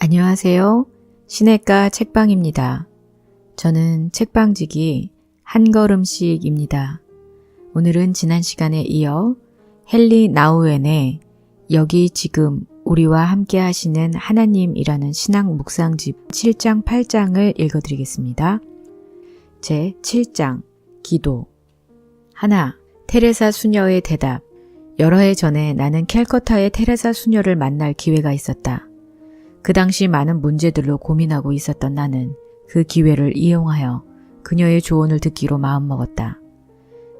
안녕하세요. 시냇가 책방입니다. 저는 책방지기 한 걸음씩입니다. 오늘은 지난 시간에 이어 헨리 나우엔의 여기 지금 우리와 함께 하시는 하나님이라는 신앙 묵상집 7장 8장을 읽어드리겠습니다. 제 7장 기도 하나, 테레사 수녀의 대답. 여러 해 전에 나는 캘커타의 테레사 수녀를 만날 기회가 있었다. 그 당시 많은 문제들로 고민하고 있었던 나는 그 기회를 이용하여 그녀의 조언을 듣기로 마음먹었다.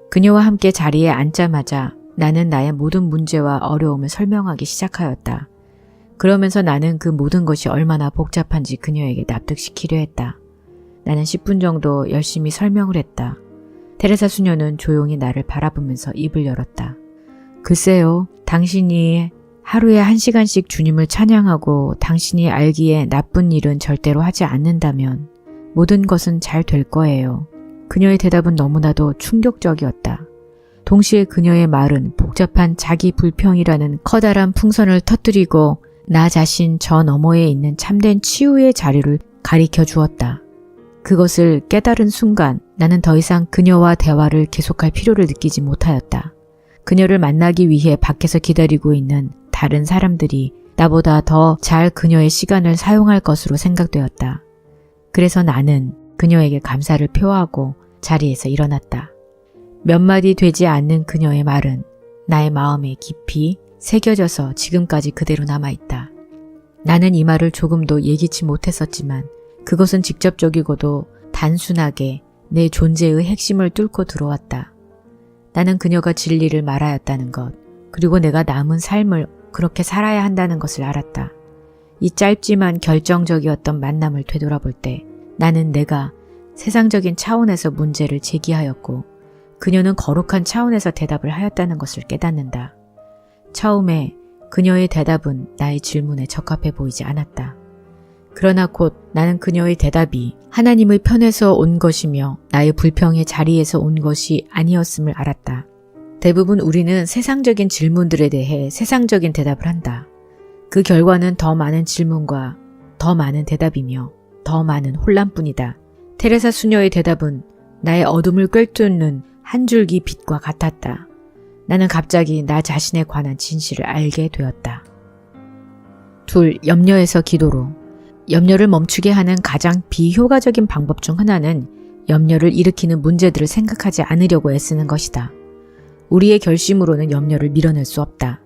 그녀와 함께 자리에 앉자마자 나는 나의 모든 문제와 어려움을 설명하기 시작하였다. 그러면서 나는 그 모든 것이 얼마나 복잡한지 그녀에게 납득시키려 했다. 나는 10분 정도 열심히 설명을 했다. 테레사 수녀는 조용히 나를 바라보면서 입을 열었다. 글쎄요, 당신이 하루에 1시간씩 주님을 찬양하고 당신이 알기에 나쁜 일은 절대로 하지 않는다면 모든 것은 잘 될 거예요. 그녀의 대답은 너무나도 충격적이었다. 동시에 그녀의 말은 복잡한 자기 불평이라는 커다란 풍선을 터뜨리고 나 자신 저 너머에 있는 참된 치유의 자리를 가리켜 주었다. 그것을 깨달은 순간 나는 더 이상 그녀와 대화를 계속할 필요를 느끼지 못하였다. 그녀를 만나기 위해 밖에서 기다리고 있는 다른 사람들이 나보다 더 잘 그녀의 시간을 사용할 것으로 생각되었다. 그래서 나는 그녀에게 감사를 표하고 자리에서 일어났다. 몇 마디 되지 않는 그녀의 말은 나의 마음에 깊이 새겨져서 지금까지 그대로 남아있다. 나는 이 말을 조금도 예기치 못했었지만 그것은 직접적이고도 단순하게 내 존재의 핵심을 뚫고 들어왔다. 나는 그녀가 진리를 말하였다는 것, 그리고 내가 남은 삶을 그렇게 살아야 한다는 것을 알았다. 이 짧지만 결정적이었던 만남을 되돌아볼 때 나는 내가 세상적인 차원에서 문제를 제기하였고 그녀는 거룩한 차원에서 대답을 하였다는 것을 깨닫는다. 처음에 그녀의 대답은 나의 질문에 적합해 보이지 않았다. 그러나 곧 나는 그녀의 대답이 하나님의 편에서 온 것이며 나의 불평의 자리에서 온 것이 아니었음을 알았다. 대부분 우리는 세상적인 질문들에 대해 세상적인 대답을 한다. 그 결과는 더 많은 질문과 더 많은 대답이며 더 많은 혼란뿐이다. 테레사 수녀의 대답은 나의 어둠을 꿰뚫는 한 줄기 빛과 같았다. 나는 갑자기 나 자신에 관한 진실을 알게 되었다. 2. 염려에서 기도로. 염려를 멈추게 하는 가장 비효과적인 방법 중 하나는 염려를 일으키는 문제들을 생각하지 않으려고 애쓰는 것이다. 우리의 결심으로는 염려를 밀어낼 수 없다.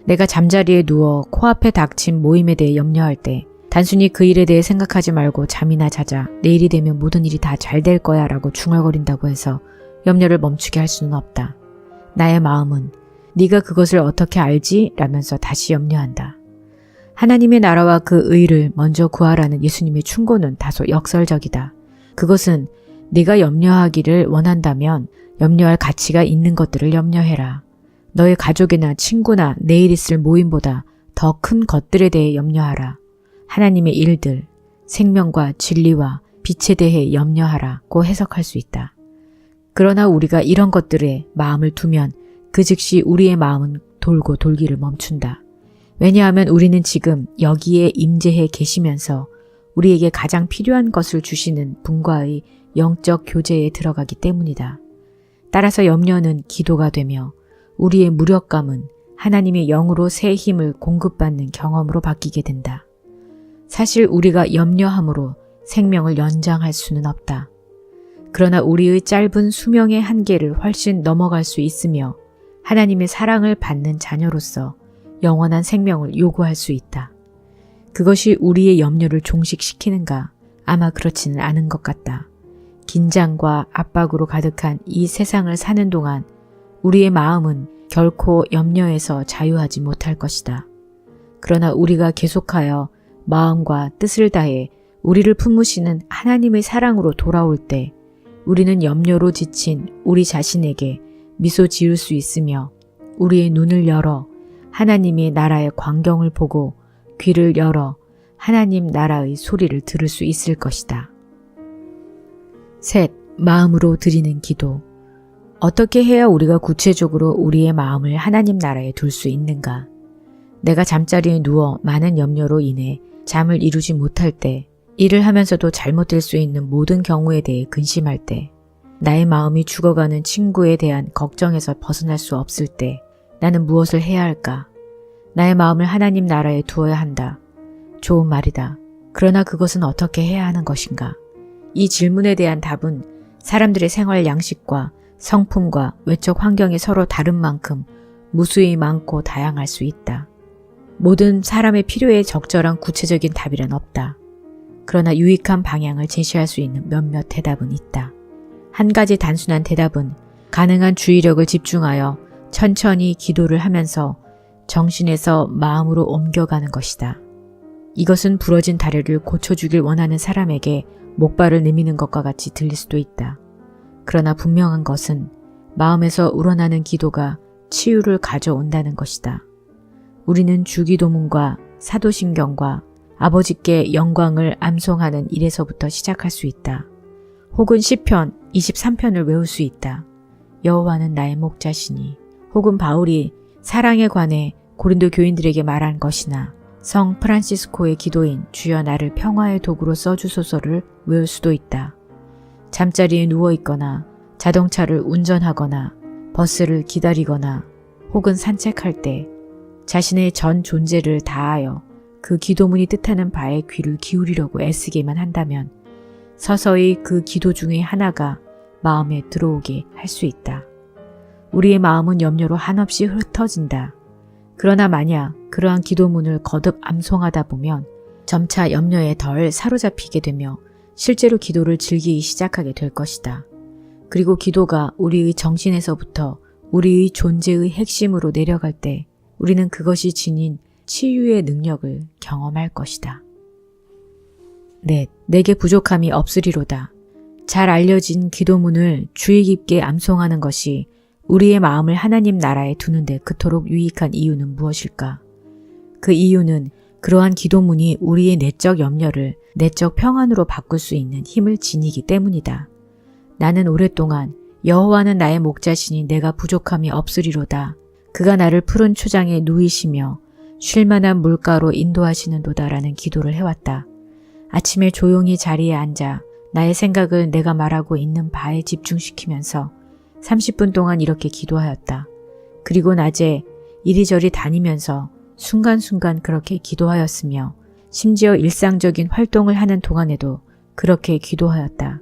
내가 잠자리에 누워 코앞에 닥친 모임에 대해 염려할 때 단순히 그 일에 대해 생각하지 말고 잠이나 자자, 내일이 되면 모든 일이 다 잘 될 거야 라고 중얼거린다고 해서 염려를 멈추게 할 수는 없다. 나의 마음은 네가 그것을 어떻게 알지? 라면서 다시 염려한다. 하나님의 나라와 그 의를 먼저 구하라는 예수님의 충고는 다소 역설적이다. 그것은 네가 염려하기를 원한다면 염려할 가치가 있는 것들을 염려해라. 너의 가족이나 친구나 내일 있을 모임보다 더 큰 것들에 대해 염려하라. 하나님의 일들, 생명과 진리와 빛에 대해 염려하라고 해석할 수 있다. 그러나 우리가 이런 것들에 마음을 두면 그 즉시 우리의 마음은 돌고 돌기를 멈춘다. 왜냐하면 우리는 지금 여기에 임재해 계시면서 우리에게 가장 필요한 것을 주시는 분과의 영적 교제에 들어가기 때문이다. 따라서 염려는 기도가 되며 우리의 무력감은 하나님의 영으로 새 힘을 공급받는 경험으로 바뀌게 된다. 사실 우리가 염려함으로 생명을 연장할 수는 없다. 그러나 우리의 짧은 수명의 한계를 훨씬 넘어갈 수 있으며 하나님의 사랑을 받는 자녀로서 영원한 생명을 요구할 수 있다. 그것이 우리의 염려를 종식시키는가? 아마 그렇지는 않은 것 같다. 긴장과 압박으로 가득한 이 세상을 사는 동안 우리의 마음은 결코 염려에서 자유하지 못할 것이다. 그러나 우리가 계속하여 마음과 뜻을 다해 우리를 품으시는 하나님의 사랑으로 돌아올 때 우리는 염려로 지친 우리 자신에게 미소 지을 수 있으며 우리의 눈을 열어 하나님의 나라의 광경을 보고 귀를 열어 하나님 나라의 소리를 들을 수 있을 것이다. 셋, 마음으로 드리는 기도. 어떻게 해야 우리가 구체적으로 우리의 마음을 하나님 나라에 둘 수 있는가? 내가 잠자리에 누워 많은 염려로 인해 잠을 이루지 못할 때, 일을 하면서도 잘못될 수 있는 모든 경우에 대해 근심할 때, 나의 마음이 죽어가는 친구에 대한 걱정에서 벗어날 수 없을 때 나는 무엇을 해야 할까? 나의 마음을 하나님 나라에 두어야 한다. 좋은 말이다. 그러나 그것은 어떻게 해야 하는 것인가? 이 질문에 대한 답은 사람들의 생활 양식과 성품과 외적 환경이 서로 다른 만큼 무수히 많고 다양할 수 있다. 모든 사람의 필요에 적절한 구체적인 답이란 없다. 그러나 유익한 방향을 제시할 수 있는 몇몇 대답은 있다. 한 가지 단순한 대답은 가능한 주의력을 집중하여 천천히 기도를 하면서 정신에서 마음으로 옮겨가는 것이다. 이것은 부러진 다리를 고쳐주길 원하는 사람에게 목발을 내미는 것과 같이 들릴 수도 있다. 그러나 분명한 것은 마음에서 우러나는 기도가 치유를 가져온다는 것이다. 우리는 주기도문과 사도신경과 아버지께 영광을 암송하는 일에서부터 시작할 수 있다. 혹은 시편 23편을 외울 수 있다. 여호와는 나의 목자시니. 혹은 바울이 사랑에 관해 고린도 교인들에게 말한 것이나 성 프란시스코의 기도인 주여 나를 평화의 도구로 써주소서를 외울 수도 있다. 잠자리에 누워있거나 자동차를 운전하거나 버스를 기다리거나 혹은 산책할 때 자신의 전 존재를 다하여 그 기도문이 뜻하는 바에 귀를 기울이려고 애쓰기만 한다면 서서히 그 기도 중에 하나가 마음에 들어오게 할 수 있다. 우리의 마음은 염려로 한없이 흩어진다. 그러나 만약 그러한 기도문을 거듭 암송하다 보면 점차 염려에 덜 사로잡히게 되며 실제로 기도를 즐기기 시작하게 될 것이다. 그리고 기도가 우리의 정신에서부터 우리의 존재의 핵심으로 내려갈 때 우리는 그것이 지닌 치유의 능력을 경험할 것이다. 넷, 내게 부족함이 없으리로다. 잘 알려진 기도문을 주의 깊게 암송하는 것이 우리의 마음을 하나님 나라에 두는데 그토록 유익한 이유는 무엇일까? 그 이유는 그러한 기도문이 우리의 내적 염려를 내적 평안으로 바꿀 수 있는 힘을 지니기 때문이다. 나는 오랫동안 여호와는 나의 목자시니 내가 부족함이 없으리로다. 그가 나를 푸른 초장에 누이시며 쉴만한 물가로 인도하시는도다라는 기도를 해왔다. 아침에 조용히 자리에 앉아 나의 생각을 내가 말하고 있는 바에 집중시키면서 30분 동안 이렇게 기도하였다. 그리고 낮에 이리저리 다니면서 순간순간 그렇게 기도하였으며 심지어 일상적인 활동을 하는 동안에도 그렇게 기도하였다.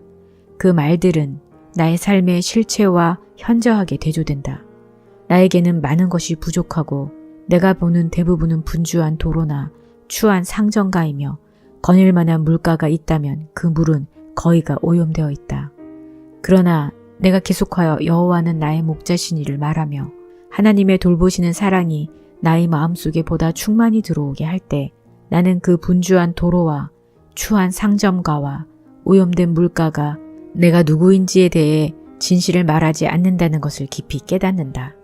그 말들은 나의 삶의 실체와 현저하게 대조된다. 나에게는 많은 것이 부족하고 내가 보는 대부분은 분주한 도로나 추한 상점가이며 거닐 만한 물가가 있다면 그 물은 거의가 오염되어 있다. 그러나 내가 계속하여 여호와는 나의 목자시니를 말하며 하나님의 돌보시는 사랑이 나의 마음속에 보다 충만히 들어오게 할 때 나는 그 분주한 도로와 추한 상점가와 오염된 물가가 내가 누구인지에 대해 진실을 말하지 않는다는 것을 깊이 깨닫는다.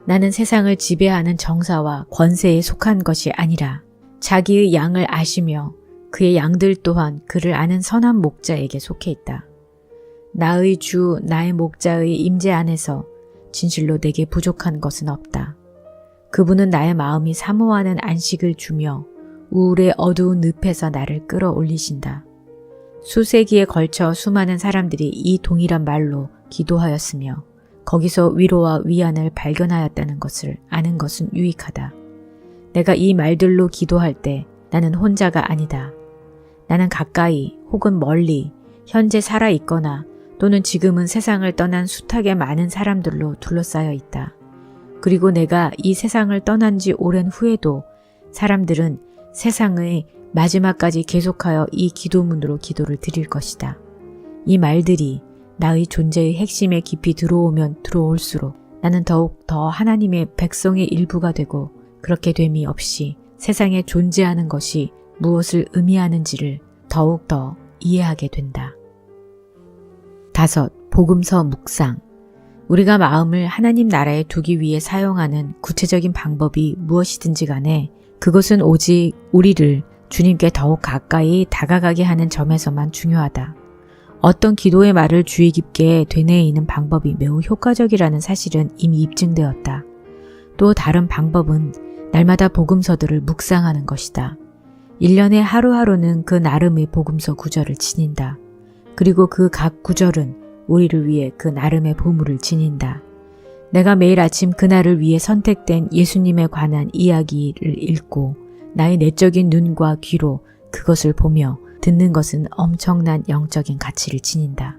나는 세상을 지배하는 정사와 권세에 속한 것이 아니라 자기의 양을 아시며 그의 양들 또한 그를 아는 선한 목자에게 속해 있다. 나의 주 나의 목자의 임재 안에서 진실로 내게 부족한 것은 없다. 그분은 나의 마음이 사모하는 안식을 주며 우울의 어두운 늪에서 나를 끌어올리신다. 수세기에 걸쳐 수많은 사람들이 이 동일한 말로 기도하였으며 거기서 위로와 위안을 발견하였다는 것을 아는 것은 유익하다. 내가 이 말들로 기도할 때 나는 혼자가 아니다. 나는 가까이 혹은 멀리 현재 살아있거나 또는 지금은 세상을 떠난 숱하게 많은 사람들로 둘러싸여 있다. 그리고 내가 이 세상을 떠난 지 오랜 후에도 사람들은 세상의 마지막까지 계속하여 이 기도문으로 기도를 드릴 것이다. 이 말들이 나의 존재의 핵심에 깊이 들어오면 들어올수록 나는 더욱 더 하나님의 백성의 일부가 되고 그렇게 됨이 없이 세상에 존재하는 것이 무엇을 의미하는지를 더욱 더 이해하게 된다. 5. 복음서 묵상. 우리가 마음을 하나님 나라에 두기 위해 사용하는 구체적인 방법이 무엇이든지 간에 그것은 오직 우리를 주님께 더욱 가까이 다가가게 하는 점에서만 중요하다. 어떤 기도의 말을 주의 깊게 되뇌이는 방법이 매우 효과적이라는 사실은 이미 입증되었다. 또 다른 방법은 날마다 복음서들을 묵상하는 것이다. 1년에 하루하루는 그 나름의 복음서 구절을 지닌다. 그리고 그 각 구절은 우리를 위해 그 나름의 보물을 지닌다. 내가 매일 아침 그날을 위해 선택된 예수님에 관한 이야기를 읽고 나의 내적인 눈과 귀로 그것을 보며 듣는 것은 엄청난 영적인 가치를 지닌다.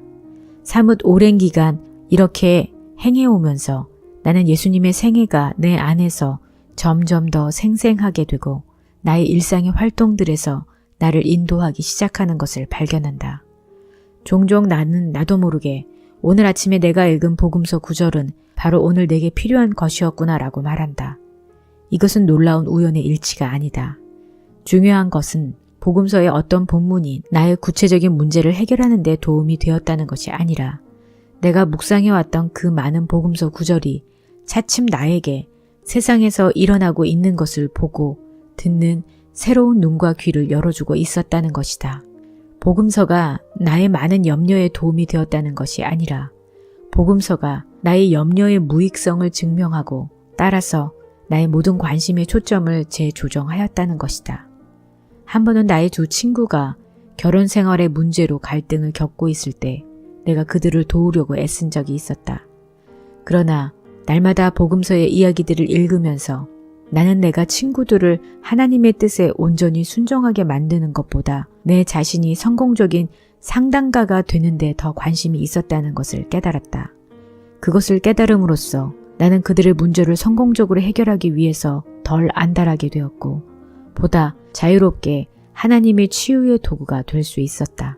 사뭇 오랜 기간 이렇게 행해오면서 나는 예수님의 생애가 내 안에서 점점 더 생생하게 되고 나의 일상의 활동들에서 나를 인도하기 시작하는 것을 발견한다. 종종 나는 나도 모르게 오늘 아침에 내가 읽은 복음서 구절은 바로 오늘 내게 필요한 것이었구나라고 말한다. 이것은 놀라운 우연의 일치가 아니다. 중요한 것은 복음서의 어떤 본문이 나의 구체적인 문제를 해결하는 데 도움이 되었다는 것이 아니라 내가 묵상해왔던 그 많은 복음서 구절이 차츰 나에게 세상에서 일어나고 있는 것을 보고 듣는 새로운 눈과 귀를 열어주고 있었다는 것이다. 복음서가 나의 많은 염려에 도움이 되었다는 것이 아니라 복음서가 나의 염려의 무익성을 증명하고 따라서 나의 모든 관심의 초점을 재조정하였다는 것이다. 한 번은 나의 두 친구가 결혼 생활의 문제로 갈등을 겪고 있을 때 내가 그들을 도우려고 애쓴 적이 있었다. 그러나 날마다 복음서의 이야기들을 읽으면서 나는 내가 친구들을 하나님의 뜻에 온전히 순종하게 만드는 것보다 내 자신이 성공적인 상담가가 되는 데 더 관심이 있었다는 것을 깨달았다. 그것을 깨달음으로써 나는 그들의 문제를 성공적으로 해결하기 위해서 덜 안달하게 되었고 보다 자유롭게 하나님의 치유의 도구가 될 수 있었다.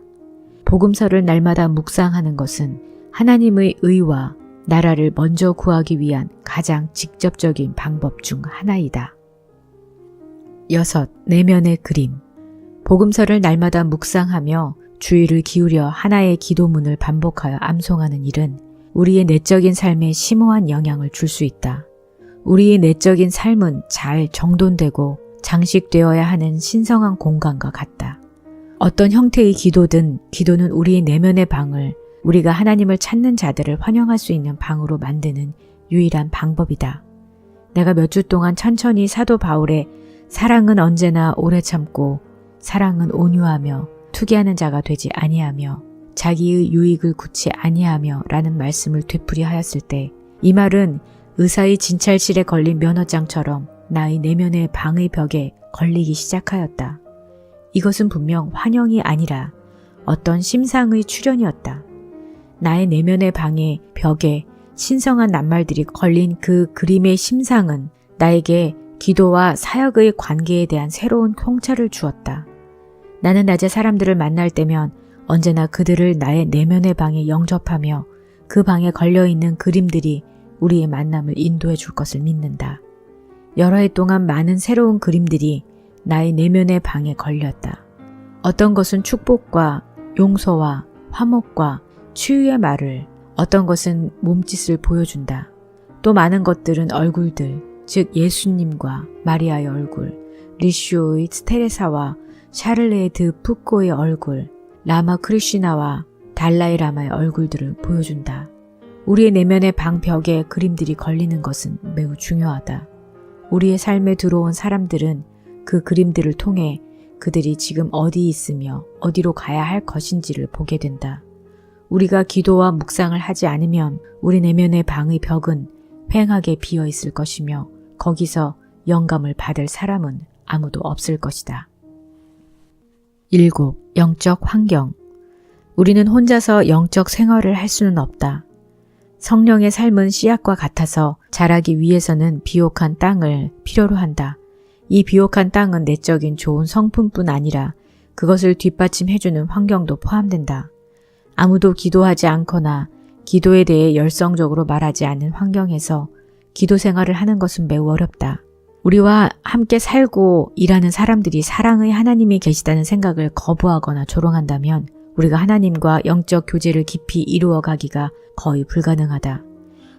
복음서를 날마다 묵상하는 것은 하나님의 의와 나라를 먼저 구하기 위한 가장 직접적인 방법 중 하나이다. 6. 내면의 그림. 복음서를 날마다 묵상하며 주의를 기울여 하나의 기도문을 반복하여 암송하는 일은 우리의 내적인 삶에 심오한 영향을 줄 수 있다. 우리의 내적인 삶은 잘 정돈되고 장식되어야 하는 신성한 공간과 같다. 어떤 형태의 기도든 기도는 우리의 내면의 방을 우리가 하나님을 찾는 자들을 환영할 수 있는 방으로 만드는 유일한 방법이다. 내가 몇 주 동안 천천히 사도 바울의 사랑은 언제나 오래 참고 사랑은 온유하며 투기하는 자가 되지 아니하며 자기의 유익을 굳이 아니하며 라는 말씀을 되풀이하였을 때 이 말은 의사의 진찰실에 걸린 면허장처럼 나의 내면의 방의 벽에 걸리기 시작하였다. 이것은 분명 환영이 아니라 어떤 심상의 출현이었다. 나의 내면의 방의 벽에 신성한 낱말들이 걸린 그 그림의 심상은 나에게 기도와 사역의 관계에 대한 새로운 통찰을 주었다. 나는 낮에 사람들을 만날 때면 언제나 그들을 나의 내면의 방에 영접하며 그 방에 걸려있는 그림들이 우리의 만남을 인도해 줄 것을 믿는다. 여러 해 동안 많은 새로운 그림들이 나의 내면의 방에 걸렸다. 어떤 것은 축복과 용서와 화목과 치유의 말을, 어떤 것은 몸짓을 보여준다. 또 많은 것들은 얼굴들, 즉 예수님과 마리아의 얼굴, 리슈의 테레사와 샤를레의 드 푸코의 얼굴, 라마 크리시나와 달라이 라마의 얼굴들을 보여준다. 우리의 내면의 방벽에 그림들이 걸리는 것은 매우 중요하다. 우리의 삶에 들어온 사람들은 그 그림들을 통해 그들이 지금 어디 있으며 어디로 가야 할 것인지를 보게 된다. 우리가 기도와 묵상을 하지 않으면 우리 내면의 방의 벽은 휑하게 비어 있을 것이며 거기서 영감을 받을 사람은 아무도 없을 것이다. 7. 영적 환경. 우리는 혼자서 영적 생활을 할 수는 없다. 성령의 삶은 씨앗과 같아서 자라기 위해서는 비옥한 땅을 필요로 한다. 이 비옥한 땅은 내적인 좋은 성품뿐 아니라 그것을 뒷받침해주는 환경도 포함된다. 아무도 기도하지 않거나 기도에 대해 열성적으로 말하지 않는 환경에서 기도 생활을 하는 것은 매우 어렵다. 우리와 함께 살고 일하는 사람들이 사랑의 하나님이 계시다는 생각을 거부하거나 조롱한다면 우리가 하나님과 영적 교제를 깊이 이루어 가기가 거의 불가능하다.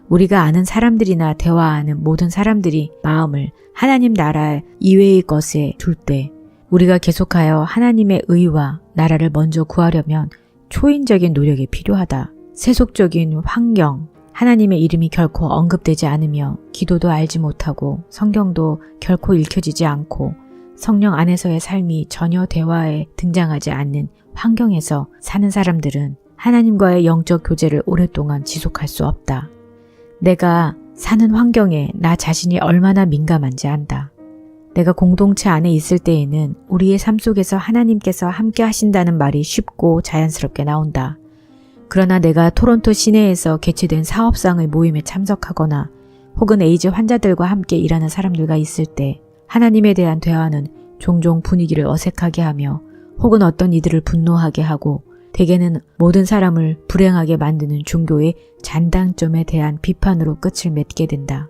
우리가 아는 사람들이나 대화하는 모든 사람들이 마음을 하나님 나라 이외의 것에 둘 때 우리가 계속하여 하나님의 의와 나라를 먼저 구하려면 초인적인 노력이 필요하다. 세속적인 환경, 하나님의 이름이 결코 언급되지 않으며 기도도 알지 못하고 성경도 결코 읽혀지지 않고 성령 안에서의 삶이 전혀 대화에 등장하지 않는 환경에서 사는 사람들은 하나님과의 영적 교제를 오랫동안 지속할 수 없다. 내가 사는 환경에 나 자신이 얼마나 민감한지 안다. 내가 공동체 안에 있을 때에는 우리의 삶 속에서 하나님께서 함께 하신다는 말이 쉽고 자연스럽게 나온다. 그러나 내가 토론토 시내에서 개최된 사업상의 모임에 참석하거나 혹은 에이즈 환자들과 함께 일하는 사람들과 있을 때 하나님에 대한 대화는 종종 분위기를 어색하게 하며 혹은 어떤 이들을 분노하게 하고 대개는 모든 사람을 불행하게 만드는 종교의 잔당점에 대한 비판으로 끝을 맺게 된다.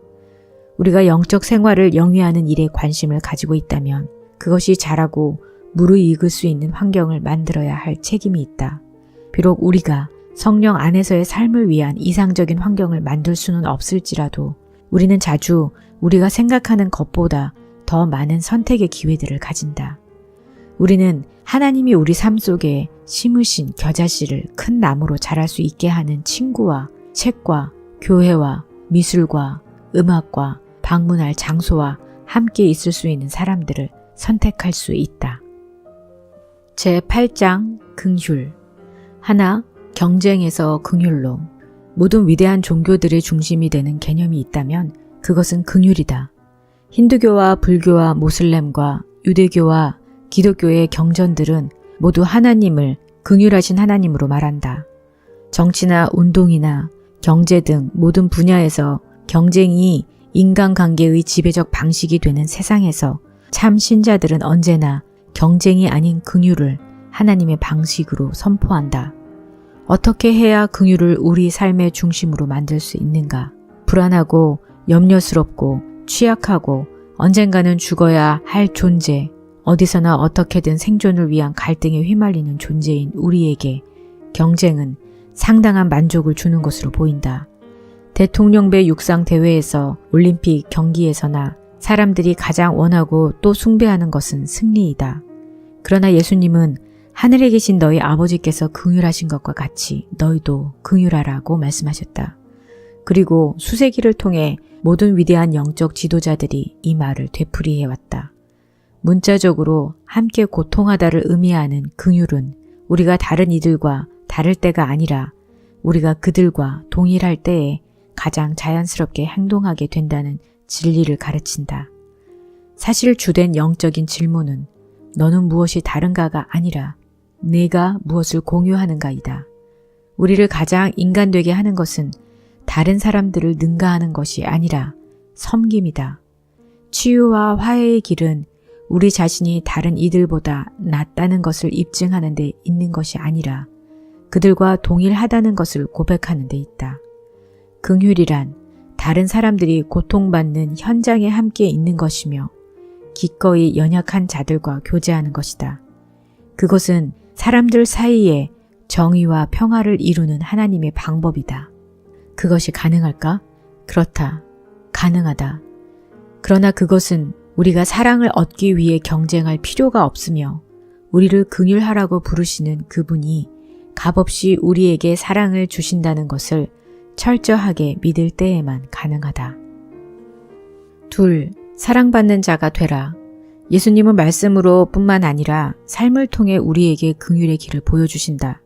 우리가 영적 생활을 영위하는 일에 관심을 가지고 있다면 그것이 자라고 무르익을 수 있는 환경을 만들어야 할 책임이 있다. 비록 우리가 성령 안에서의 삶을 위한 이상적인 환경을 만들 수는 없을지라도 우리는 자주 우리가 생각하는 것보다 더 많은 선택의 기회들을 가진다. 우리는 하나님이 우리 삶 속에 심으신 겨자씨를 큰 나무로 자랄 수 있게 하는 친구와 책과 교회와 미술과 음악과 방문할 장소와 함께 있을 수 있는 사람들을 선택할 수 있다. 제8장 긍휼. 하나, 경쟁에서 긍휼로. 모든 위대한 종교들의 중심이 되는 개념이 있다면 그것은 긍휼이다. 힌두교와 불교와 모슬렘과 유대교와 기독교의 경전들은 모두 하나님을 긍휼하신 하나님으로 말한다. 정치나 운동이나 경제 등 모든 분야에서 경쟁이 인간관계의 지배적 방식이 되는 세상에서 참 신자들은 언제나 경쟁이 아닌 긍휼을 하나님의 방식으로 선포한다. 어떻게 해야 긍휼을 우리 삶의 중심으로 만들 수 있는가? 불안하고 염려스럽고 취약하고 언젠가는 죽어야 할 존재, 어디서나 어떻게든 생존을 위한 갈등에 휘말리는 존재인 우리에게 경쟁은 상당한 만족을 주는 것으로 보인다. 대통령배 육상 대회에서 올림픽 경기에서나 사람들이 가장 원하고 또 숭배하는 것은 승리이다. 그러나 예수님은 하늘에 계신 너희 아버지께서 긍휼하신 것과 같이 너희도 긍휼하라고 말씀하셨다. 그리고 수세기를 통해 모든 위대한 영적 지도자들이 이 말을 되풀이해왔다. 문자적으로 함께 고통하다를 의미하는 긍휼은 우리가 다른 이들과 다를 때가 아니라 우리가 그들과 동일할 때에 가장 자연스럽게 행동하게 된다는 진리를 가르친다. 사실 주된 영적인 질문은 너는 무엇이 다른가가 아니라 내가 무엇을 공유하는가이다. 우리를 가장 인간되게 하는 것은 다른 사람들을 능가하는 것이 아니라 섬김이다. 치유와 화해의 길은 우리 자신이 다른 이들보다 낫다는 것을 입증하는 데 있는 것이 아니라 그들과 동일하다는 것을 고백하는 데 있다. 긍휼이란 다른 사람들이 고통받는 현장에 함께 있는 것이며 기꺼이 연약한 자들과 교제하는 것이다. 그것은 사람들 사이에 정의와 평화를 이루는 하나님의 방법이다. 그것이 가능할까? 그렇다. 가능하다. 그러나 그것은 우리가 사랑을 얻기 위해 경쟁할 필요가 없으며 우리를 긍휼하라고 부르시는 그분이 값없이 우리에게 사랑을 주신다는 것을 철저하게 믿을 때에만 가능하다. 2. 사랑받는 자가 되라. 예수님은 말씀으로 뿐만 아니라 삶을 통해 우리에게 긍휼의 길을 보여주신다.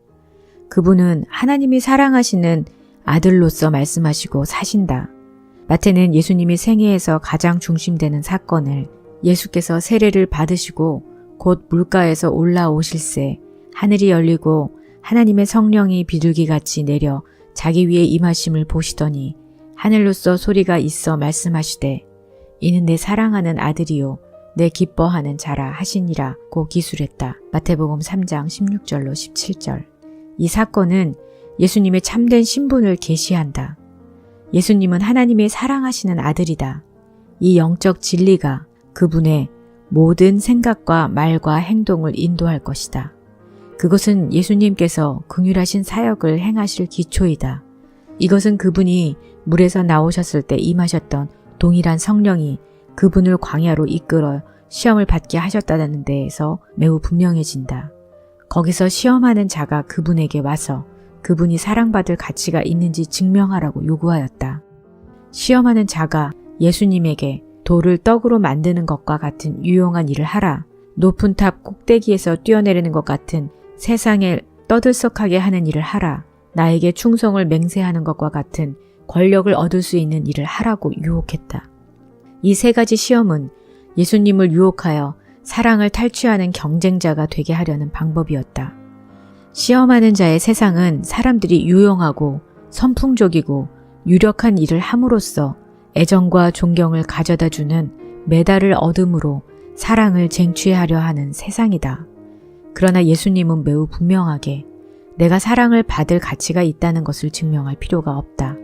그분은 하나님이 사랑하시는 아들로서 말씀하시고 사신다. 마태는 예수님이 생애에서 가장 중심되는 사건을 예수께서 세례를 받으시고 곧 물가에서 올라오실새 하늘이 열리고 하나님의 성령이 비둘기같이 내려 자기 위에 임하심을 보시더니 하늘로서 소리가 있어 말씀하시되 이는 내 사랑하는 아들이요 내 기뻐하는 자라 하시니라고 기술했다. 마태복음 3장 16절로 17절. 이 사건은 예수님의 참된 신분을 계시한다. 예수님은 하나님의 사랑하시는 아들이다. 이 영적 진리가 그분의 모든 생각과 말과 행동을 인도할 것이다. 그것은 예수님께서 긍휼하신 사역을 행하실 기초이다. 이것은 그분이 물에서 나오셨을 때 임하셨던 동일한 성령이 그분을 광야로 이끌어 시험을 받게 하셨다는 데에서 매우 분명해진다. 거기서 시험하는 자가 그분에게 와서 그분이 사랑받을 가치가 있는지 증명하라고 요구하였다. 시험하는 자가 예수님에게 돌을 떡으로 만드는 것과 같은 유용한 일을 하라. 높은 탑 꼭대기에서 뛰어내리는 것 같은 세상을 떠들썩하게 하는 일을 하라. 나에게 충성을 맹세하는 것과 같은 권력을 얻을 수 있는 일을 하라고 유혹했다. 이 세 가지 시험은 예수님을 유혹하여 사랑을 탈취하는 경쟁자가 되게 하려는 방법이었다. 시험하는 자의 세상은 사람들이 유용하고 선풍적이고 유력한 일을 함으로써 애정과 존경을 가져다주는 메달을 얻음으로 사랑을 쟁취하려 하는 세상이다. 그러나 예수님은 매우 분명하게 내가 사랑을 받을 가치가 있다는 것을 증명할 필요가 없다.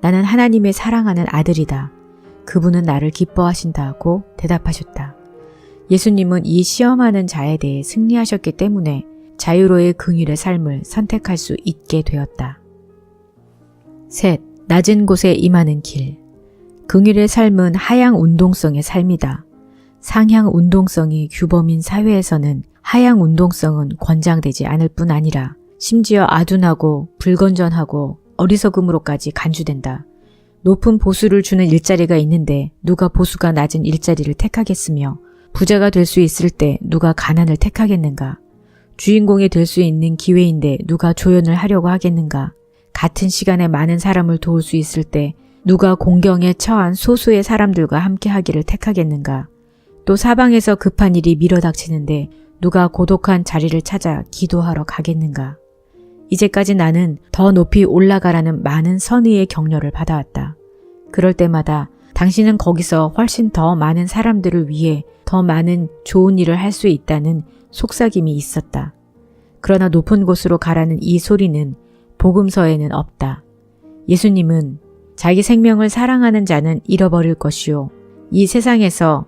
나는 하나님의 사랑하는 아들이다. 그분은 나를 기뻐하신다고 대답하셨다. 예수님은 이 시험하는 자에 대해 승리하셨기 때문에 자유로의 긍휼의 삶을 선택할 수 있게 되었다. 셋, 낮은 곳에 임하는 길. 긍휼의 삶은 하향 운동성의 삶이다. 상향 운동성이 규범인 사회에서는 하향 운동성은 권장되지 않을 뿐 아니라 심지어 아둔하고 불건전하고 어리석음으로까지 간주된다. 높은 보수를 주는 일자리가 있는데 누가 보수가 낮은 일자리를 택하겠으며 부자가 될 수 있을 때 누가 가난을 택하겠는가? 주인공이 될 수 있는 기회인데 누가 조연을 하려고 하겠는가? 같은 시간에 많은 사람을 도울 수 있을 때 누가 공경에 처한 소수의 사람들과 함께 하기를 택하겠는가? 또 사방에서 급한 일이 밀어닥치는데 누가 고독한 자리를 찾아 기도하러 가겠는가? 이제까지 나는 더 높이 올라가라는 많은 선의의 격려를 받아왔다. 그럴 때마다 당신은 거기서 훨씬 더 많은 사람들을 위해 더 많은 좋은 일을 할 수 있다는 속삭임이 있었다. 그러나 높은 곳으로 가라는 이 소리는 복음서에는 없다. 예수님은 자기 생명을 사랑하는 자는 잃어버릴 것이요. 이 세상에서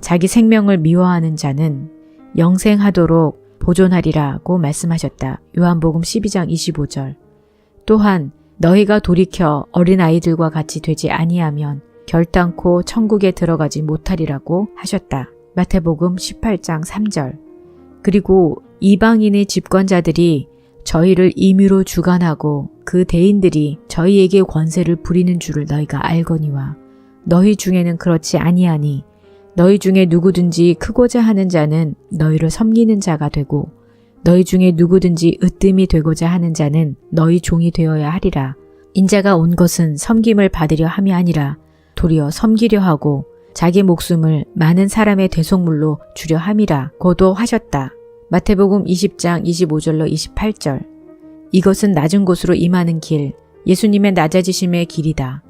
자기 생명을 미워하는 자는 영생하도록 보존하리라고 말씀하셨다. 요한복음 12장 25절. 또한 너희가 돌이켜 어린아이들과 같이 되지 아니하면 결단코 천국에 들어가지 못하리라고 하셨다. 마태복음 18장 3절. 그리고 이방인의 집권자들이 저희를 임의로 주관하고 그 대인들이 저희에게 권세를 부리는 줄을 너희가 알거니와 너희 중에는 그렇지 아니하니 너희 중에 누구든지 크고자 하는 자는 너희를 섬기는 자가 되고 너희 중에 누구든지 으뜸이 되고자 하는 자는 너희 종이 되어야 하리라. 인자가 온 것은 섬김을 받으려 함이 아니라 도리어 섬기려 하고 자기 목숨을 많은 사람의 대속물로 주려 함이라 고도 하셨다. 마태복음 20장 25절로 28절. 이것은 낮은 곳으로 임하는 길, 예수님의 낮아지심의 길이다.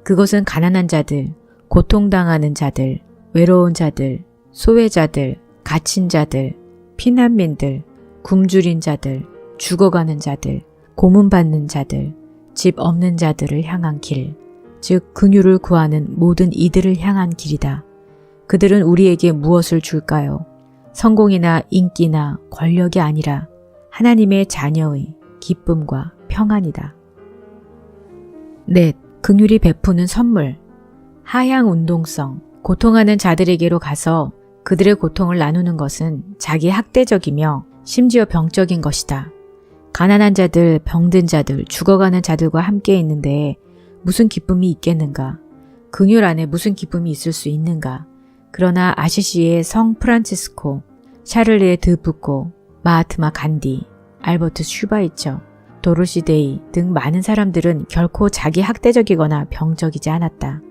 그것은 가난한 자들, 고통당하는 자들, 외로운 자들, 소외자들, 갇힌 자들, 피난민들, 굶주린 자들, 죽어가는 자들, 고문받는 자들, 집 없는 자들을 향한 길, 즉 긍휼을 구하는 모든 이들을 향한 길이다. 그들은 우리에게 무엇을 줄까요? 성공이나 인기나 권력이 아니라 하나님의 자녀의 기쁨과 평안이다. 넷, 긍휼이 베푸는 선물. 하향 운동성. 고통하는 자들에게로 가서 그들의 고통을 나누는 것은 자기 학대적이며 심지어 병적인 것이다. 가난한 자들, 병든 자들, 죽어가는 자들과 함께 있는데 무슨 기쁨이 있겠는가? 긍휼 안에 무슨 기쁨이 있을 수 있는가? 그러나 아시시의 성 프란치스코, 샤를레 드 부코, 마하트마 간디, 알버트 슈바이처, 도로시 데이 등 많은 사람들은 결코 자기 학대적이거나 병적이지 않았다.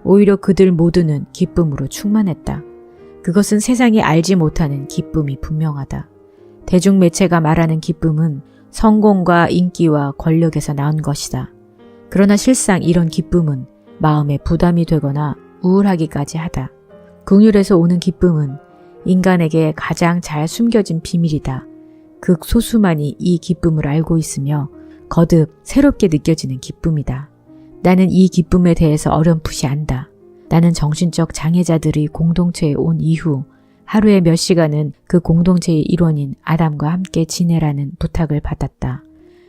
오히려 그들 모두는 기쁨으로 충만했다. 그것은 세상이 알지 못하는 기쁨이 분명하다. 대중매체가 말하는 기쁨은 성공과 인기와 권력에서 나온 것이다. 그러나 실상 이런 기쁨은 마음에 부담이 되거나 우울하기까지 하다. 긍휼에서 오는 기쁨은 인간에게 가장 잘 숨겨진 비밀이다. 극소수만이 이 기쁨을 알고 있으며 거듭 새롭게 느껴지는 기쁨이다. 나는 이 기쁨에 대해서 어렴풋이 안다. 나는 정신적 장애자들의 공동체에 온 이후 하루에 몇 시간은 그 공동체의 일원인 아담과 함께 지내라는 부탁을 받았다.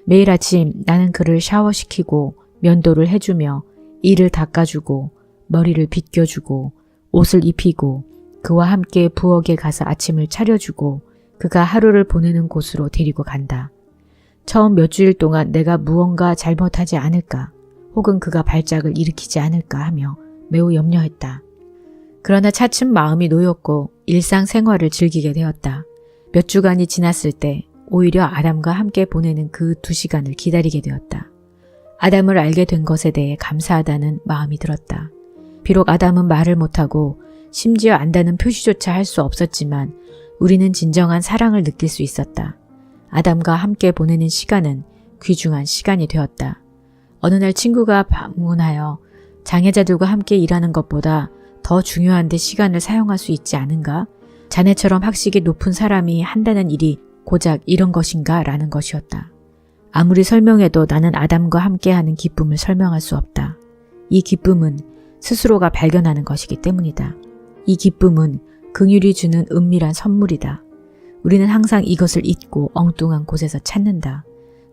매일 아침 나는 그를 샤워시키고 면도를 해주며 이를 닦아주고 머리를 빗겨주고 옷을 입히고 그와 함께 부엌에 가서 아침을 차려주고 그가 하루를 보내는 곳으로 데리고 간다. 처음 몇 주일 동안 내가 무언가 잘못하지 않을까 혹은 그가 발작을 일으키지 않을까 하며 매우 염려했다. 그러나 차츰 마음이 놓였고 일상생활을 즐기게 되었다. 몇 주간이 지났을 때 오히려 아담과 함께 보내는 그 2시간을 기다리게 되었다. 아담을 알게 된 것에 대해 감사하다는 마음이 들었다. 비록 아담은 말을 못하고 심지어 안다는 표시조차 할 수 없었지만 우리는 진정한 사랑을 느낄 수 있었다. 아담과 함께 보내는 시간은 귀중한 시간이 되었다. 어느 날 친구가 방문하여 장애자들과 함께 일하는 것보다 더 중요한데 시간을 사용할 수 있지 않은가? 자네처럼 학식이 높은 사람이 한다는 일이 고작 이런 것인가? 라는 것이었다. 아무리 설명해도 나는 아담과 함께하는 기쁨을 설명할 수 없다. 이 기쁨은 스스로가 발견하는 것이기 때문이다. 이 기쁨은 긍휼이 주는 은밀한 선물이다. 우리는 항상 이것을 잊고 엉뚱한 곳에서 찾는다.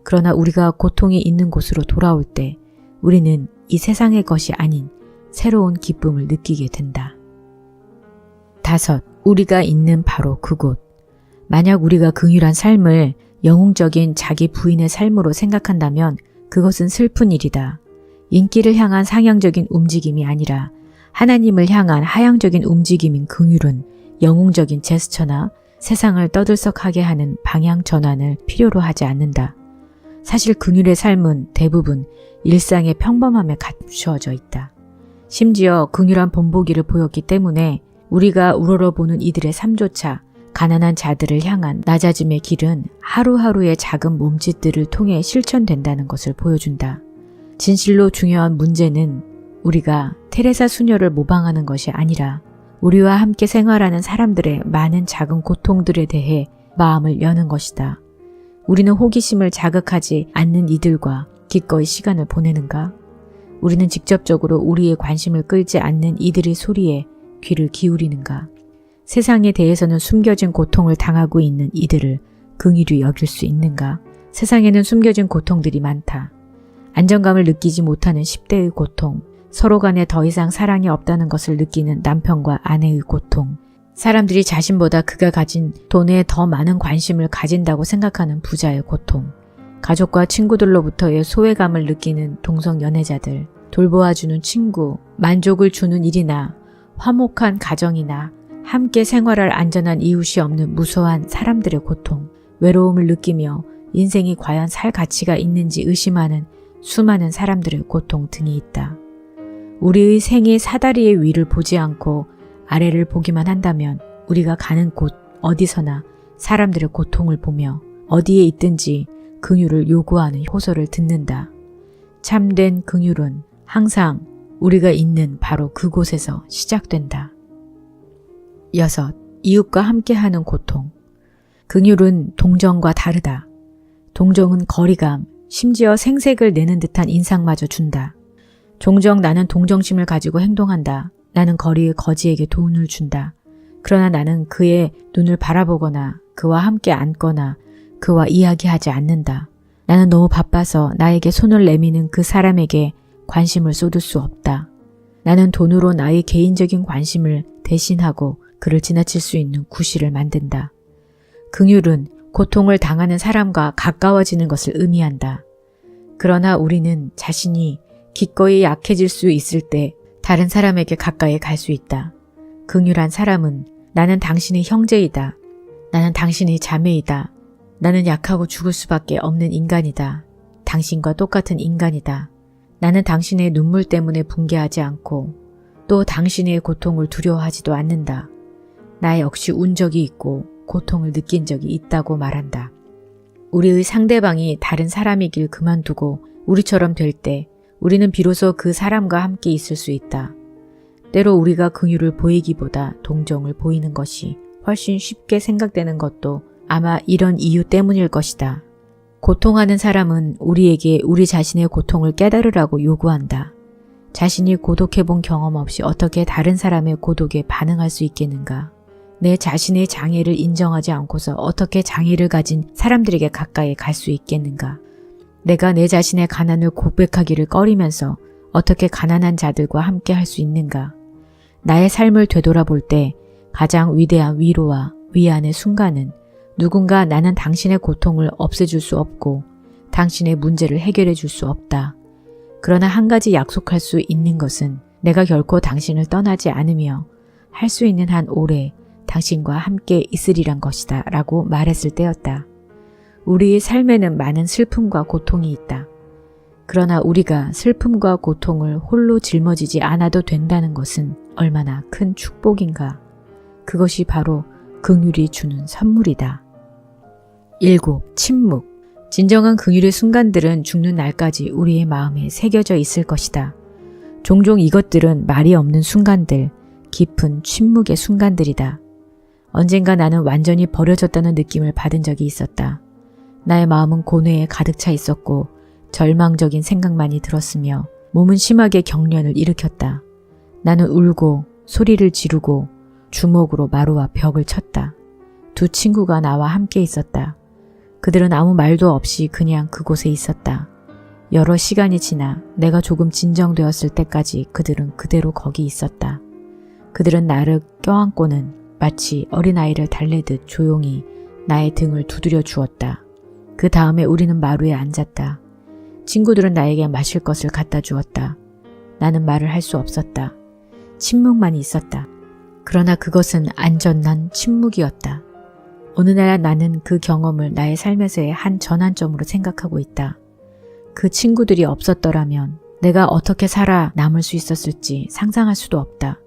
그러나 우리가 고통이 있는 곳으로 돌아올 때 우리는 이 세상의 것이 아닌 새로운 기쁨을 느끼게 된다. 5. 우리가 있는 바로 그곳. 만약 우리가 긍휼한 삶을 영웅적인 자기 부인의 삶으로 생각한다면 그것은 슬픈 일이다. 인기를 향한 상향적인 움직임이 아니라 하나님을 향한 하향적인 움직임인 긍휼은 영웅적인 제스처나 세상을 떠들썩하게 하는 방향 전환을 필요로 하지 않는다. 사실 긍휼의 삶은 대부분 일상의 평범함에 갖추어져 있다. 심지어 긍휼한 본보기를 보였기 때문에 우리가 우러러보는 이들의 삶조차 가난한 자들을 향한 낮아짐의 길은 하루하루의 작은 몸짓들을 통해 실천된다는 것을 보여준다. 진실로 중요한 문제는 우리가 테레사 수녀를 모방하는 것이 아니라 우리와 함께 생활하는 사람들의 많은 작은 고통들에 대해 마음을 여는 것이다. 우리는 호기심을 자극하지 않는 이들과 기꺼이 시간을 보내는가? 우리는 직접적으로 우리의 관심을 끌지 않는 이들의 소리에 귀를 기울이는가? 세상에 대해서는 숨겨진 고통을 당하고 있는 이들을 긍휼히 여길 수 있는가? 세상에는 숨겨진 고통들이 많다. 안정감을 느끼지 못하는 10대의 고통, 서로 간에 더 이상 사랑이 없다는 것을 느끼는 남편과 아내의 고통, 사람들이 자신보다 그가 가진 돈에 더 많은 관심을 가진다고 생각하는 부자의 고통, 가족과 친구들로부터의 소외감을 느끼는 동성 연애자들, 돌보아주는 친구, 만족을 주는 일이나 화목한 가정이나 함께 생활할 안전한 이웃이 없는 무소한 사람들의 고통, 외로움을 느끼며 인생이 과연 살 가치가 있는지 의심하는 수많은 사람들의 고통 등이 있다. 우리의 생의 사다리의 위를 보지 않고 아래를 보기만 한다면 우리가 가는 곳 어디서나 사람들의 고통을 보며 어디에 있든지 긍휼을 요구하는 호소를 듣는다. 참된 긍휼은 항상 우리가 있는 바로 그곳에서 시작된다. 6. 이웃과 함께하는 고통. 긍휼은 동정과 다르다. 동정은 거리감, 심지어 생색을 내는 듯한 인상마저 준다. 종종 나는 동정심을 가지고 행동한다. 나는 거리의 거지에게 돈을 준다. 그러나 나는 그의 눈을 바라보거나 그와 함께 앉거나 그와 이야기하지 않는다. 나는 너무 바빠서 나에게 손을 내미는 그 사람에게 관심을 쏟을 수 없다. 나는 돈으로 나의 개인적인 관심을 대신하고 그를 지나칠 수 있는 구실을 만든다. 긍휼은 고통을 당하는 사람과 가까워지는 것을 의미한다. 그러나 우리는 자신이 기꺼이 약해질 수 있을 때 다른 사람에게 가까이 갈 수 있다. 긍휼한 사람은 나는 당신의 형제이다. 나는 당신의 자매이다. 나는 약하고 죽을 수밖에 없는 인간이다. 당신과 똑같은 인간이다. 나는 당신의 눈물 때문에 붕괴하지 않고 또 당신의 고통을 두려워하지도 않는다. 나 역시 운 적이 있고 고통을 느낀 적이 있다고 말한다. 우리의 상대방이 다른 사람이길 그만두고 우리처럼 될 때 우리는 비로소 그 사람과 함께 있을 수 있다. 때로 우리가 긍휼을 보이기보다 동정을 보이는 것이 훨씬 쉽게 생각되는 것도 아마 이런 이유 때문일 것이다. 고통하는 사람은 우리에게 우리 자신의 고통을 깨달으라고 요구한다. 자신이 고독해본 경험 없이 어떻게 다른 사람의 고독에 반응할 수 있겠는가? 내 자신의 장애를 인정하지 않고서 어떻게 장애를 가진 사람들에게 가까이 갈 수 있겠는가? 내가 내 자신의 가난을 고백하기를 꺼리면서 어떻게 가난한 자들과 함께 할 수 있는가? 나의 삶을 되돌아볼 때 가장 위대한 위로와 위안의 순간은 누군가 나는 당신의 고통을 없애줄 수 없고 당신의 문제를 해결해 줄 수 없다. 그러나 한 가지 약속할 수 있는 것은 내가 결코 당신을 떠나지 않으며 할 수 있는 한 오래 당신과 함께 있으리란 것이다 라고 말했을 때였다. 우리의 삶에는 많은 슬픔과 고통이 있다. 그러나 우리가 슬픔과 고통을 홀로 짊어지지 않아도 된다는 것은 얼마나 큰 축복인가. 그것이 바로 긍휼이 주는 선물이다. 7. 침묵. 진정한 긍휼의 순간들은 죽는 날까지 우리의 마음에 새겨져 있을 것이다. 종종 이것들은 말이 없는 순간들, 깊은 침묵의 순간들이다. 언젠가 나는 완전히 버려졌다는 느낌을 받은 적이 있었다. 나의 마음은 고뇌에 가득 차 있었고 절망적인 생각만이 들었으며 몸은 심하게 경련을 일으켰다. 나는 울고 소리를 지르고 주먹으로 마루와 벽을 쳤다. 2 친구가 나와 함께 있었다. 그들은 아무 말도 없이 그냥 그곳에 있었다. 여러 시간이 지나 내가 조금 진정되었을 때까지 그들은 그대로 거기 있었다. 그들은 나를 껴안고는 마치 어린아이를 달래듯 조용히 나의 등을 두드려 주었다. 그 다음에 우리는 마루에 앉았다. 친구들은 나에게 마실 것을 갖다 주었다. 나는 말을 할 수 없었다. 침묵만 있었다. 그러나 그것은 안전한 침묵이었다. 어느 날 나는 그 경험을 나의 삶에서의 한 전환점으로 생각하고 있다. 그 친구들이 없었더라면 내가 어떻게 살아남을 수 있었을지 상상할 수도 없다.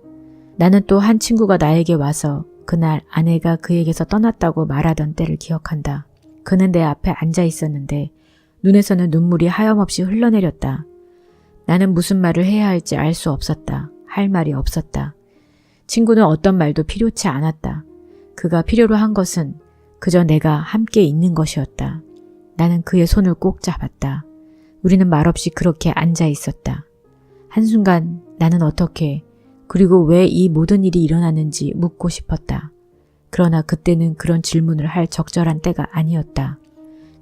나는 또 한 친구가 나에게 와서 그날 아내가 그에게서 떠났다고 말하던 때를 기억한다. 그는 내 앞에 앉아 있었는데 눈에서는 눈물이 하염없이 흘러내렸다. 나는 무슨 말을 해야 할지 알 수 없었다. 할 말이 없었다. 친구는 어떤 말도 필요치 않았다. 그가 필요로 한 것은 그저 내가 함께 있는 것이었다. 나는 그의 손을 꼭 잡았다. 우리는 말없이 그렇게 앉아 있었다. 한순간 나는 어떻게 그리고 왜 이 모든 일이 일어났는지 묻고 싶었다. 그러나 그때는 그런 질문을 할 적절한 때가 아니었다.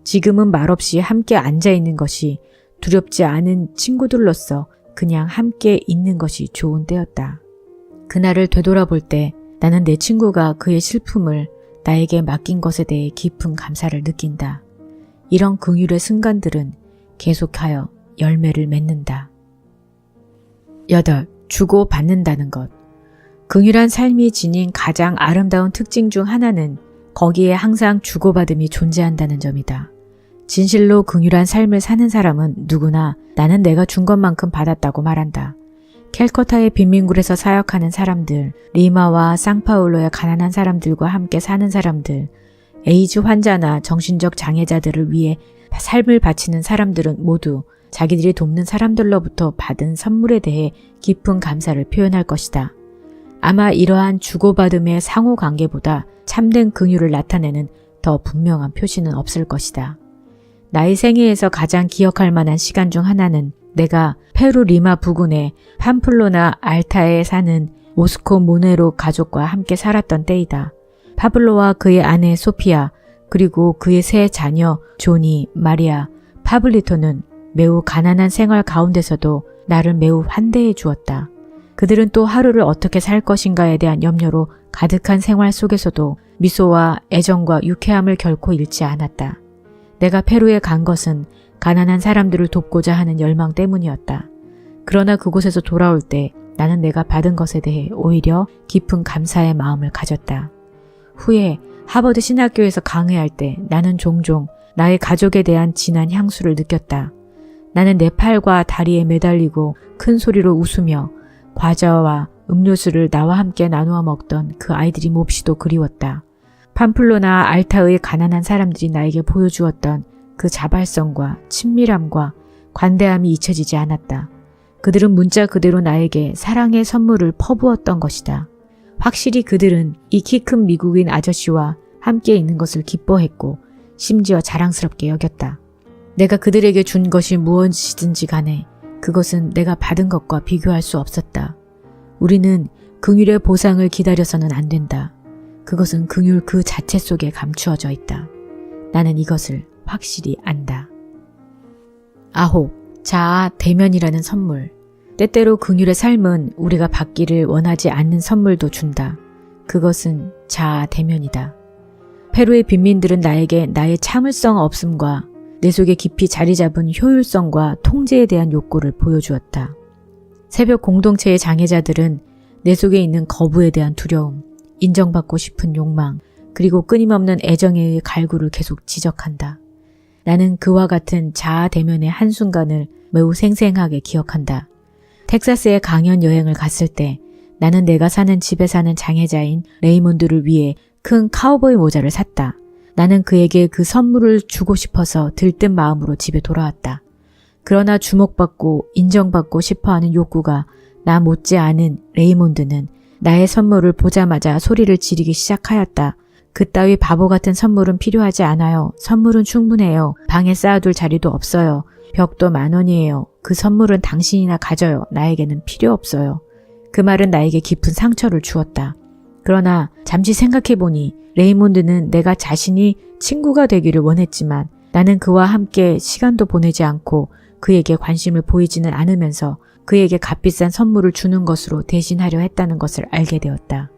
지금은 말없이 함께 앉아 있는 것이 두렵지 않은 친구들로서 그냥 함께 있는 것이 좋은 때였다. 그날을 되돌아볼 때 나는 내 친구가 그의 슬픔을 나에게 맡긴 것에 대해 깊은 감사를 느낀다. 이런 긍휼의 순간들은 계속하여 열매를 맺는다. 8. 주고 받는다는 것. 긍휼한 삶이 지닌 가장 아름다운 특징 중 하나는 거기에 항상 주고받음이 존재한다는 점이다. 진실로 긍휼한 삶을 사는 사람은 누구나 나는 내가 준 것만큼 받았다고 말한다. 캘커타의 빈민굴에서 사역하는 사람들, 리마와 상파울로의 가난한 사람들과 함께 사는 사람들, 에이즈 환자나 정신적 장애자들을 위해 삶을 바치는 사람들은 모두 자기들이 돕는 사람들로부터 받은 선물에 대해 깊은 감사를 표현할 것이다. 아마 이러한 주고받음의 상호관계보다 참된 긍휼을 나타내는 더 분명한 표시는 없을 것이다. 나의 생애에서 가장 기억할 만한 시간 중 하나는 내가 페루 리마 부근의 팜플로나 알타에 사는 오스코 모네로 가족과 함께 살았던 때이다. 파블로와 그의 아내 소피아 그리고 그의 세 자녀 조니, 마리아, 파블리토는 매우 가난한 생활 가운데서도 나를 매우 환대해 주었다. 그들은 또 하루를 어떻게 살 것인가에 대한 염려로 가득한 생활 속에서도 미소와 애정과 유쾌함을 결코 잃지 않았다. 내가 페루에 간 것은 가난한 사람들을 돕고자 하는 열망 때문이었다. 그러나 그곳에서 돌아올 때 나는 내가 받은 것에 대해 오히려 깊은 감사의 마음을 가졌다. 후에 하버드 신학교에서 강의할 때 나는 종종 나의 가족에 대한 진한 향수를 느꼈다. 나는 내 팔과 다리에 매달리고 큰 소리로 웃으며 과자와 음료수를 나와 함께 나누어 먹던 그 아이들이 몹시도 그리웠다. 팜플로나 알타의 가난한 사람들이 나에게 보여주었던 그 자발성과 친밀함과 관대함이 잊혀지지 않았다. 그들은 문자 그대로 나에게 사랑의 선물을 퍼부었던 것이다. 확실히 그들은 이 키 큰 미국인 아저씨와 함께 있는 것을 기뻐했고 심지어 자랑스럽게 여겼다. 내가 그들에게 준 것이 무엇이든지 간에 그것은 내가 받은 것과 비교할 수 없었다. 우리는 긍휼의 보상을 기다려서는 안 된다. 그것은 긍휼 그 자체 속에 감추어져 있다. 나는 이것을 확실히 안다. 9. 자아 대면이라는 선물. 때때로 긍휼의 삶은 우리가 받기를 원하지 않는 선물도 준다. 그것은 자아 대면이다. 페루의 빈민들은 나에게 나의 참을성 없음과 내 속에 깊이 자리 잡은 효율성과 통제에 대한 욕구를 보여주었다. 새벽 공동체의 장애자들은 내 속에 있는 거부에 대한 두려움, 인정받고 싶은 욕망, 그리고 끊임없는 애정에 의해 갈구를 계속 지적한다. 나는 그와 같은 자아 대면의 한순간을 매우 생생하게 기억한다. 텍사스에 강연 여행을 갔을 때 나는 내가 사는 집에 사는 장애자인 레이몬드를 위해 큰 카우보이 모자를 샀다. 나는 그에게 그 선물을 주고 싶어서 들뜬 마음으로 집에 돌아왔다. 그러나 주목받고 인정받고 싶어하는 욕구가 나 못지않은 레이몬드는 나의 선물을 보자마자 소리를 지르기 시작하였다. 그따위 바보 같은 선물은 필요하지 않아요. 선물은 충분해요. 방에 쌓아둘 자리도 없어요. 벽도 10,000원이에요. 그 선물은 당신이나 가져요. 나에게는 필요 없어요. 그 말은 나에게 깊은 상처를 주었다. 그러나 잠시 생각해보니 레이몬드는 내가 자신이 친구가 되기를 원했지만 나는 그와 함께 시간도 보내지 않고 그에게 관심을 보이지는 않으면서 그에게 값비싼 선물을 주는 것으로 대신하려 했다는 것을 알게 되었다.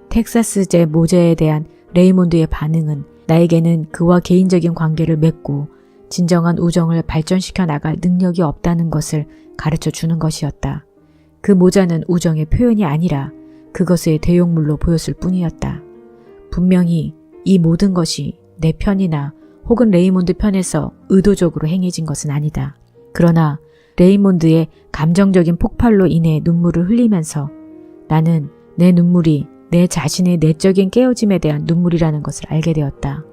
텍사스제 모자에 대한 레이몬드의 반응은 나에게는 그와 개인적인 관계를 맺고 진정한 우정을 발전시켜 나갈 능력이 없다는 것을 가르쳐 주는 것이었다. 그 모자는 우정의 표현이 아니라 그것의 대용물로 보였을 뿐이었다. 분명히 이 모든 것이 내 편이나 혹은 레이몬드 편에서 의도적으로 행해진 것은 아니다. 그러나 레이몬드의 감정적인 폭발로 인해 눈물을 흘리면서 나는 내 눈물이 내 자신의 내적인 깨어짐에 대한 눈물이라는 것을 알게 되었다.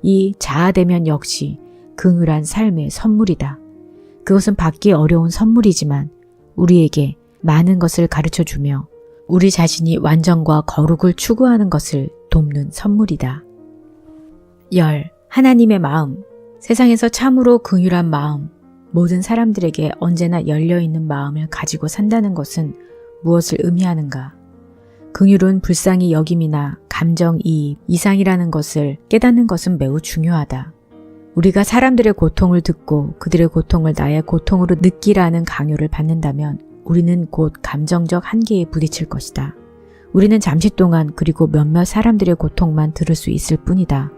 이 자아대면 역시 긍휼한 삶의 선물이다. 그것은 받기 어려운 선물이지만 우리에게 많은 것을 가르쳐주며 우리 자신이 완전과 거룩을 추구하는 것을 돕는 선물이다. 하나님의 마음. 세상에서 참으로 긍휼한 마음, 모든 사람들에게 언제나 열려있는 마음을 가지고 산다는 것은 무엇을 의미하는가? 긍휼은 불쌍히 여김이나 감정이입 이상이라는 것을 깨닫는 것은 매우 중요하다. 우리가 사람들의 고통을 듣고 그들의 고통을 나의 고통으로 느끼라는 강요를 받는다면 우리는 곧 감정적 한계에 부딪힐 것이다. 우리는 잠시 동안 그리고 몇몇 사람들의 고통만 들을 수 있을 뿐이다.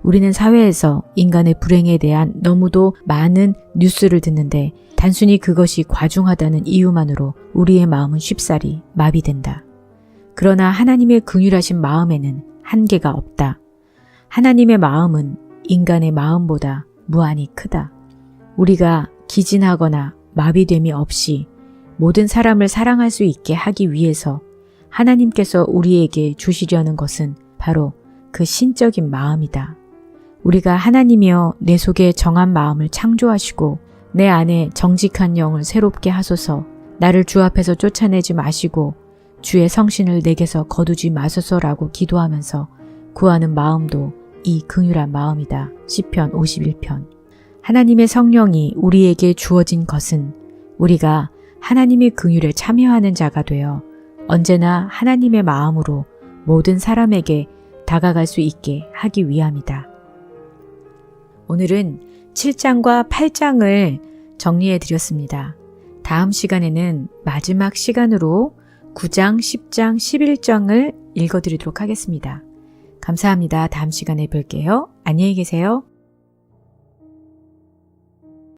우리는 사회에서 인간의 불행에 대한 너무도 많은 뉴스를 듣는데 단순히 그것이 과중하다는 이유만으로 우리의 마음은 쉽사리 마비된다. 그러나 하나님의 긍휼하신 마음에는 한계가 없다. 하나님의 마음은 인간의 마음보다 무한히 크다. 우리가 기진하거나 마비됨이 없이 모든 사람을 사랑할 수 있게 하기 위해서 하나님께서 우리에게 주시려는 것은 바로 그 신적인 마음이다. 우리가 하나님이여 내 속에 정한 마음을 창조하시고 내 안에 정직한 영을 새롭게 하소서. 나를 주 앞에서 쫓아내지 마시고 주의 성신을 내게서 거두지 마소서라고 기도하면서 구하는 마음도 이 긍휼한 마음이다. 시편 51편. 하나님의 성령이 우리에게 주어진 것은 우리가 하나님의 긍휼에 참여하는 자가 되어 언제나 하나님의 마음으로 모든 사람에게 다가갈 수 있게 하기 위함이다. 오늘은 7장과 8장을 정리해 드렸습니다. 다음 시간에는 마지막 시간으로 9장, 10장, 11장을 읽어드리도록 하겠습니다. 감사합니다. 다음 시간에 뵐게요. 안녕히 계세요.